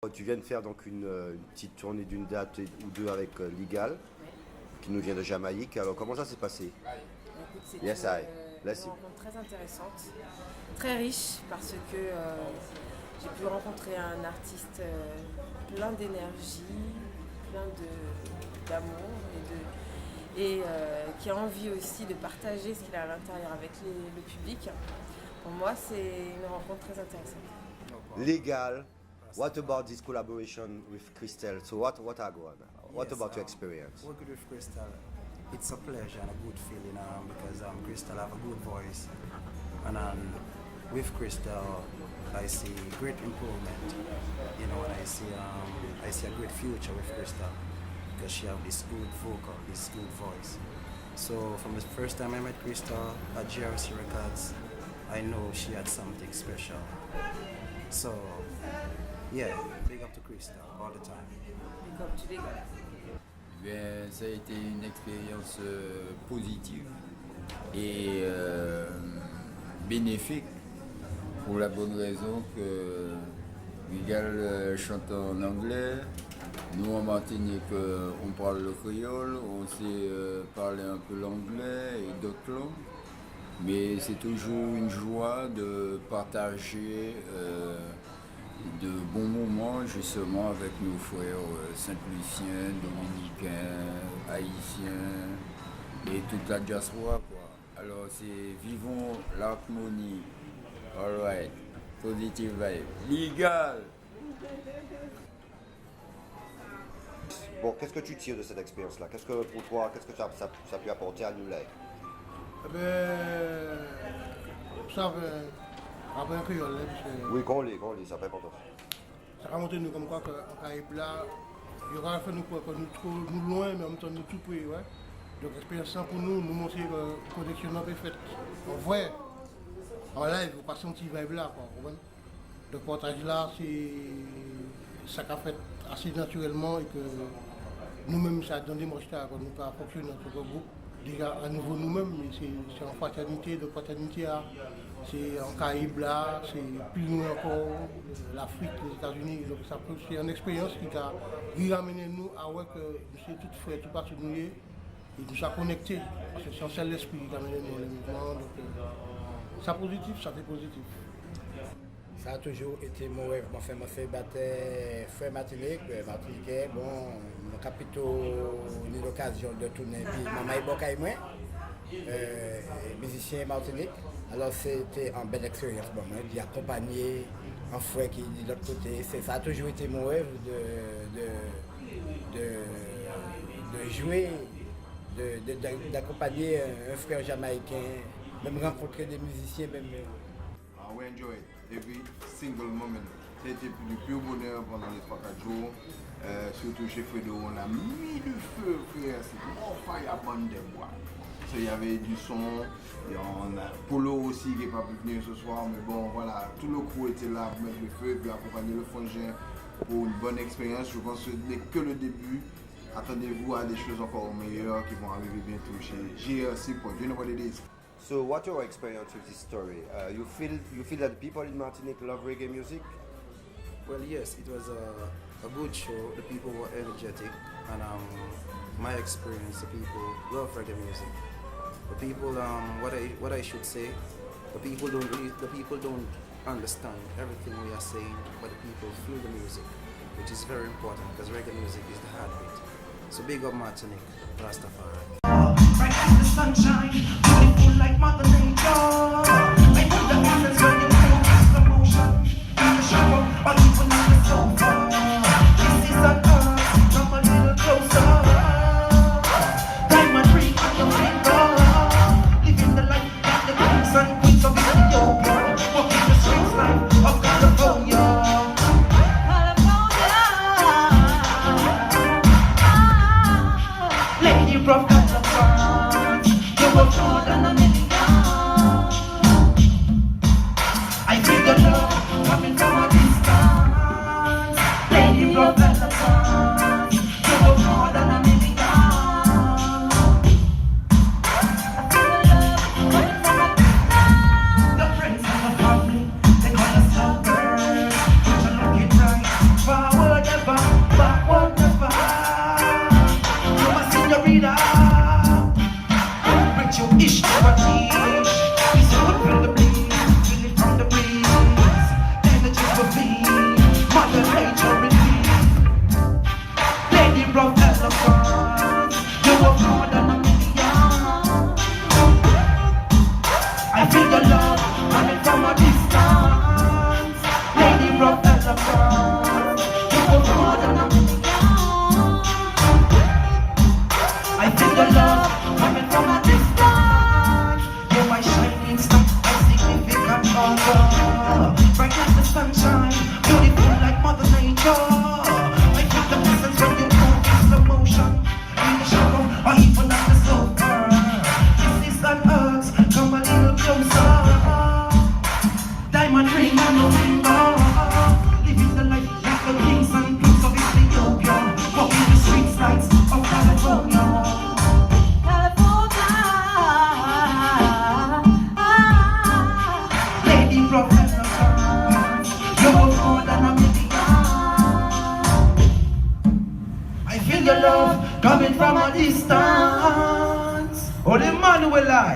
Tu viens de faire donc une petite tournée d'une date ou deux avec Legal, qui nous vient de Jamaïque. Alors comment ça s'est passé? Écoute, c'est Yes, une, I. une Let's see. rencontre très intéressante, très riche parce que j'ai pu rencontrer un artiste plein d'énergie, d'amour et qui a envie aussi de partager ce qu'il a à l'intérieur avec le public. Pour moi, c'est une rencontre très intéressante. Legal. What about this collaboration with Christelle? So what are going? What about your experience? Working with Crystal, it's a pleasure and a good feeling because Crystal have a good voice, and with Crystal, I see great improvement. You know, and I see a great future with Crystal because she have this good vocal, this good voice. So from the first time I met Crystal at GRC Records, I know she had something special. So yeah, big up to Crystal all the time. Et comme tu l'es, Bien, ça a été une expérience positive et bénéfique pour la bonne raison que Miguel chante en anglais. Nous en Martinique, on parle le créole, on sait parler un peu l'anglais et d'autres langues. Mais c'est toujours une joie de partager de bons moments justement avec nos frères Saint-Luciens, Dominicains, Haïtiens et toute la diaspora, quoi. Alors c'est vivons l'harmonie, alright, positive vibe, legal. Bon, qu'est-ce que tu tires de cette expérience-là? Qu'est-ce que pour toi, qu'est-ce que ça a pu apporter à New Life? Eh ben, ça va, après un créole, parce que Oui, qu'on lit, ça fait important. ça a montré nous comme quoi qu'en Caraïbe là, il aura fait nous croire que nous loin, mais en même temps nous tout près, ouais. Donc l'expérience ça pour nous montrer que la connexion est faite en vrai, en live, vous passez un petit vibe là, quoi, vous comprenez? Le partage là, c'est ça qu'a fait assez naturellement et que nous-mêmes, ça a donné des marches qu'on nous pas fonctionner dans notre groupe. Déjà à nouveau nous-mêmes, mais c'est en fraternité, de fraternité, c'est en Caraïbes là, c'est plus loin encore, l'Afrique, les États-Unis. Donc c'est une expérience qui a ramené nous à voir que nous sommes tous frères, tout partout nous et nous sommes connectés. Parce que c'est un seul esprit qui a amené nous les mouvements. Donc ça positif, ça fait positif. Ça a toujours été mon rêve. Moi, je fais battre frère Martinique, Martiniquais. Bon, mon capitaux, j'ai eu l'occasion de tourner. Puis, maman est bon moi, musicien Martinique. Alors, c'était une belle expérience pour moi, d'y accompagner un frère qui est de l'autre côté. Ça a toujours été mon rêve de jouer, d'accompagner un frère jamaïcain, même rencontrer des musiciens. Même, we enjoy it. Every single moment. C'était du pur bonheur pendant les 3-4 jours. Surtout chez Fredo, on a mis du feu, frère. C'était more fire band de bois. Il y avait du son. Et on a Polo aussi qui n'est pas pu venir ce soir. Mais bon, voilà, tout le crew était là pour mettre le feu et puis accompagner le frangin pour une bonne expérience. Je pense que ce n'est que le début. Attendez-vous à des choses encore meilleures qui vont arriver bientôt chez GRC. Do you know what it is? So what's your experience with this story? You feel that the people in Martinique love reggae music? Well, yes, it was a good show. The people were energetic, and my experience, the people love reggae music. The people, what I should say, the people don't understand everything we are saying, but the people feel the music, which is very important because reggae music is the heartbeat. So big up Martinique, Rastafari. Bright as the sunshine, beautiful like Mother Nature. I put the essence when you feel the motion. The shower, or even on the sofa. This is an earth, come a little closer. Diamond ring on your finger. Living the life that the kings and queens of Ethiopia. Walking the streets like of California. Lady from California, you were more than a million. the professor. You're worth more than a million. I feel your love coming from a distance. Oh, the man will lie.